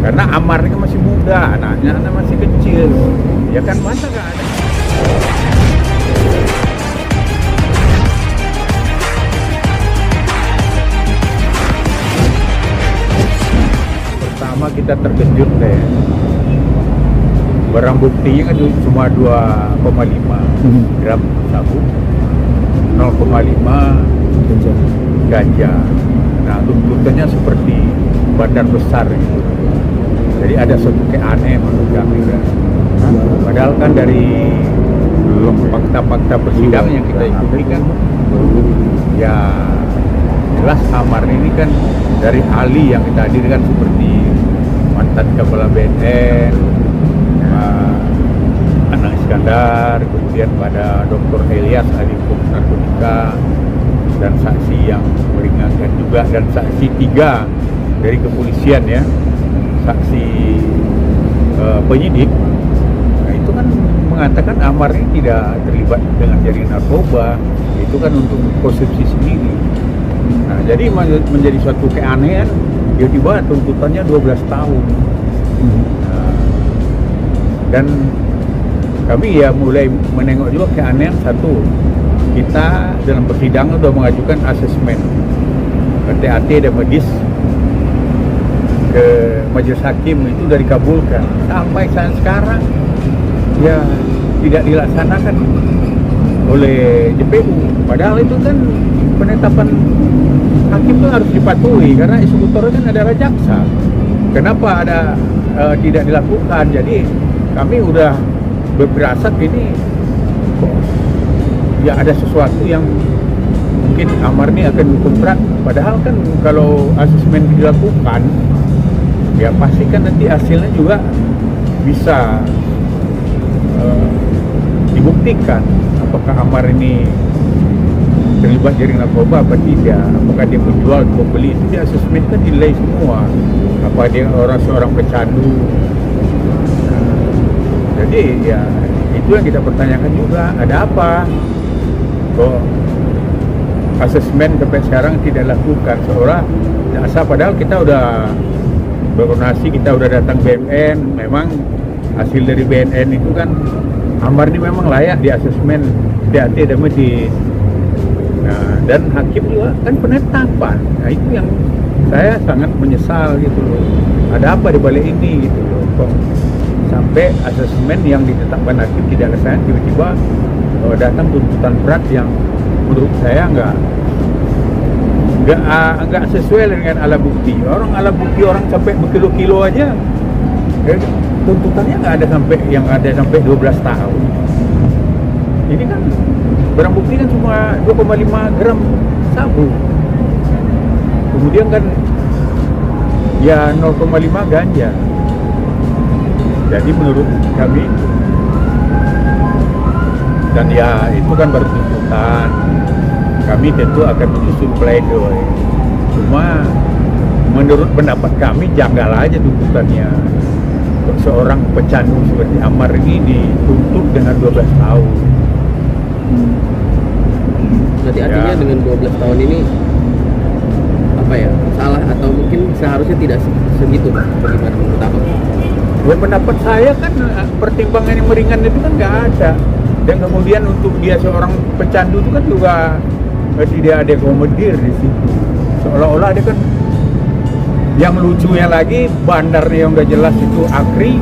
Karena Amar ini masih muda, anaknya masih kecil. Ya kan, masa nggak ada. Pertama kita terkejut deh. Barang buktinya kan cuma 2,5 gram sabu, 0,5 ganja. Nah, tuntutannya seperti bandar besar gitu. Jadi ada suatu keanehan menurut kami kan. Padahal kan dari fakta-fakta persidangan yang kita ikuti kan, ya jelas Amar ini kan dari ahli yang kita hadirkan seperti mantan kepala BNN, Anang Iskandar, kemudian pada Dr. Elias ahli hukum narkotika, dan saksi yang meringankan juga, dan saksi 3 dari kepolisian ya, saksi penyidik. Nah, itu kan mengatakan Amar ini tidak terlibat dengan jaringan narkoba, itu kan untuk konsumsi sendiri. Nah, jadi menjadi suatu keanehan, tiba-tiba tuntutannya 12 tahun. Nah, dan kami ya mulai menengok juga keanehan satu. Kita dalam persidangan sudah mengajukan asesmen TAT dan medis ke majelis hakim, itu sudah dikabulkan. Sampai saat sekarang ya tidak dilaksanakan oleh JPU. Padahal itu kan penetapan hakim itu harus dipatuhi karena eksekutor kan adalah jaksa. Kenapa tidak dilakukan? Jadi kami udah berfirasat ini kok ya ada sesuatu yang mungkin Amar ini akan hukum berat. Padahal kan kalau asesmen dilakukan, ya pasti kan nanti hasilnya juga bisa dibuktikan apakah Amar ini terlibat jaringan narkoba apa tidak, apakah dia penjual atau pembeli. Itu di asesmen kan dinilai semua, apa dia seorang pecandu. Jadi ya itu yang kita pertanyakan juga, ada apa kok asesmen sampai sekarang tidak lakukan, seolah jasa, padahal kita udah berkoordinasi, kita udah datang BNN. Memang hasil dari BNN itu kan Amar ini memang layak di asesmen TAT dan medis. Nah, dan hakim juga kan penetapan. Nah, itu yang saya sangat menyesal gitu loh. Ada apa di balik ini gitu loh, kok sampai asesmen yang ditetapkan hakim tidak laksana, tiba-tiba datang tuntutan berat yang menurut saya nggak sesuai dengan alat bukti. Alat bukti orang sampai berkilo-kilo aja, tuntutannya nggak ada sampai 12 tahun. Ini kan barang bukti kan cuma 2,5 gram sabu, kemudian kan ya 0,5 ganja. Jadi menurut kami, dan ya itu kan baru tuntutan, kami tentu akan menyusun pledoi. Cuma menurut pendapat kami janggal aja tuntutannya. Seorang pecandu seperti Amar ini dituntut dengan 12 tahun. Berarti artinya ya, dengan 12 tahun ini apa ya, salah atau mungkin seharusnya tidak segitu, Pak? Bagaimana menurut Abang? Buat pendapat saya kan pertimbangan yang meringan itu kan nggak ada. Dan kemudian untuk dia seorang pecandu itu kan juga tidak ada komodir di situ. Seolah-olah dia kan, yang lucunya lagi, bandarnya yang udah jelas itu Akri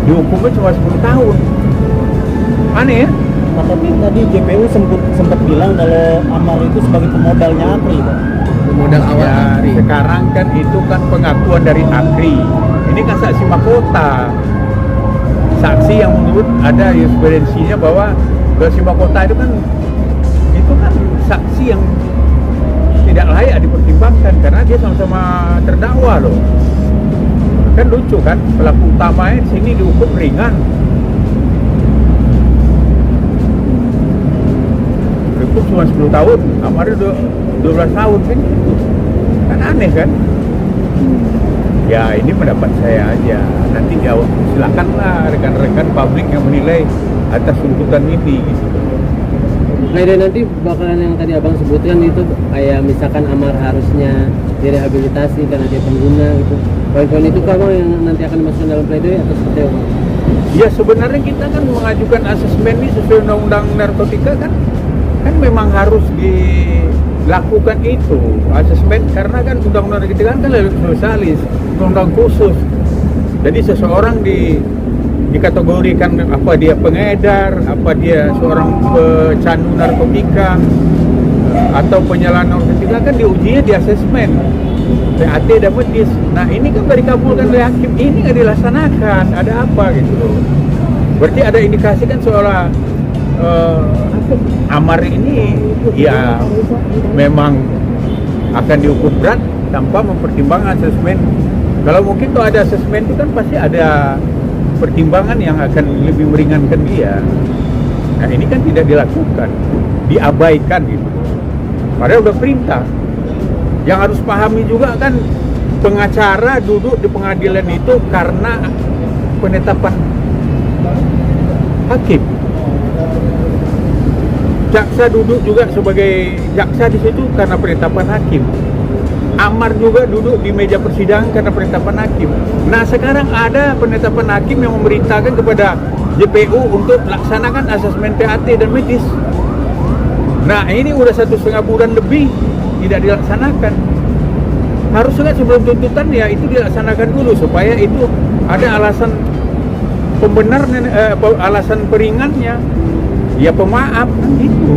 dihukumnya cuma 10 tahun. Aneh ya? Tapi tadi JPU sempat bilang kalau Amar itu sebagai pemodalnya Akri, Pak. Pemodal awal ya, Akri. Sekarang kan itu kan pengakuan dari Akri. Ini kan saksi mahkota. Saksi yang menurut ada jurisprudensinya bahwa saksi mahkota itu kan saksi yang tidak layak dipertimbangkan karena dia sama-sama terdakwa loh. Kan lucu kan, pelaku utamanya di sini dihukum ringan, dihukum cuma 10 tahun, Amar 12 tahun kan aneh kan. Ya ini pendapat saya aja, nanti jawab silakanlah rekan-rekan publik yang menilai atas tuntutan ini gitu. Nah, dan nanti bakalan yang tadi Abang sebutkan itu kayak misalkan Amar harusnya direhabilitasi karena dia pengguna gitu. Poin-poin itu kamu yang nanti akan dimasukkan dalam pledoi atau seperti apa? Ya sebenarnya kita kan mengajukan asesmen ini sesuai undang-undang narkotika kan memang harus dilakukan itu asesmen, karena kan undang-undang narkotika kan lebih spesialis, undang khusus. Jadi seseorang dikategorikan apa dia pengedar, apa dia seorang pecandu narkotika atau penyalahan narkotika kan diujinya di asesmen PAT dan medis. Nah ini kan nggak dikabulkan oleh hakim, ini nggak dilaksanakan, ada apa gitu loh. Berarti ada indikasi kan seolah Amar ini ya memang akan dihukum berat tanpa mempertimbangkan asesmen. Kalau mungkin tuh ada asesmen itu kan pasti ada pertimbangan yang akan lebih meringankan dia. Nah ini kan tidak dilakukan, diabaikan gitu. Padahal udah perintah. Yang harus pahami juga kan, pengacara duduk di pengadilan itu karena penetapan hakim. Jaksa duduk juga sebagai jaksa di situ karena penetapan hakim. Amar juga duduk di meja persidangan karena penetapan hakim. Nah sekarang ada penetapan hakim yang memerintahkan kepada JPU untuk laksanakan asesmen PAT dan medis. Nah ini udah 1,5 bulan lebih tidak dilaksanakan. Harusnya sebelum tuntutan ya itu dilaksanakan dulu supaya itu ada alasan pembenar, alasan peringannya, ya pemaaf kan gitu.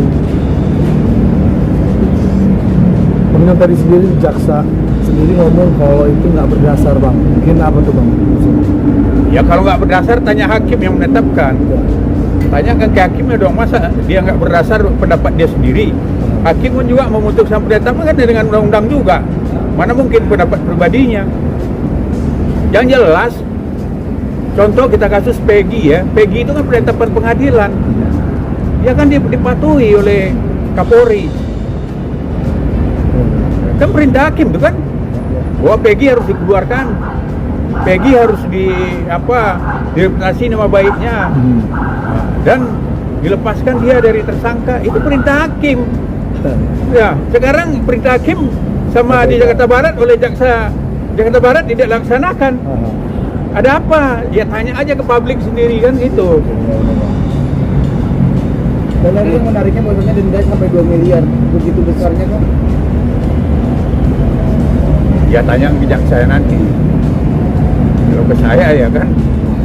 Kemudian tadi sendiri jaksa sendiri ngomong kalau itu nggak berdasar bang. Mungkin apa tuh bang? Ya kalau nggak berdasar tanya hakim yang menetapkan. Tanyakan ke hakimnya dong, masa dia nggak berdasar pendapat dia sendiri. Hakim pun juga memutuskan penetapan kan dengan undang-undang juga. Mana mungkin pendapat pribadinya. Yang jelas, contoh kita kasus Peggy ya. Peggy itu kan penetapan pengadilan. Ya kan dipatuhi oleh Kapolri. Kan perintah hakim itu kan, bahwa Peggy harus dikeluarkan, Peggy harus direputasi nama baiknya, dan dilepaskan dia dari tersangka. Itu perintah hakim. Ya sekarang perintah hakim sama di Jakarta Barat oleh jaksa Jakarta Barat tidak laksanakan. Ada apa? Ya tanya aja ke publik sendiri kan gitu. Dan lagi yang menariknya bahwasanya denda sampai 2 miliar, begitu besarnya kan? Ya tanya ke jaksa nanti. Kalau ke saya ya kan,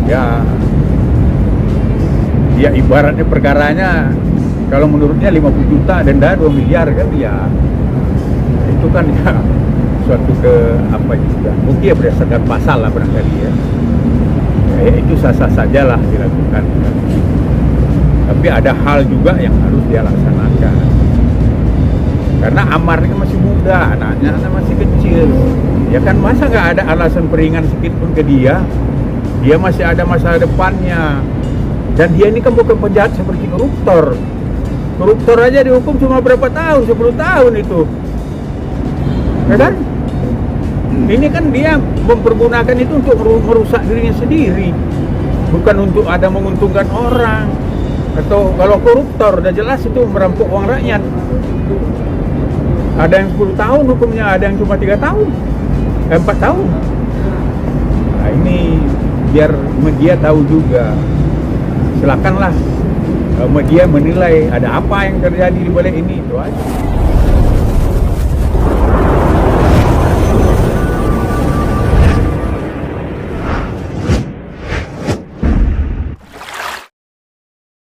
ya ibaratnya perkaranya kalau menurutnya 50 juta denda 2 miliar kan ya itu kan ya suatu ke apa juga. Mungkin ya berdasarkan pasal lah barangkali ya. Ya itu sah-sah sajalah dilakukan. Tapi ada hal juga yang harus dia laksanakan. Karena Amar ini masih muda, anaknya masih kecil. Ya kan masa nggak ada alasan peringan sedikit pun ke dia. Dia masih ada masa depannya. Dan dia ini kan bukan penjahat seperti koruptor. Koruptor aja dihukum cuma berapa tahun, 10 tahun itu. Ya kan? Ini kan dia mempergunakan itu untuk merusak dirinya sendiri. Bukan untuk ada menguntungkan orang. Atau kalau koruptor udah jelas itu merampok uang rakyat. Ada yang 10 tahun hukumnya, ada yang cuma 3 tahun, 4 tahun. Nah ini biar media tahu juga. Silakanlah media menilai ada apa yang terjadi di balik ini, itu aja.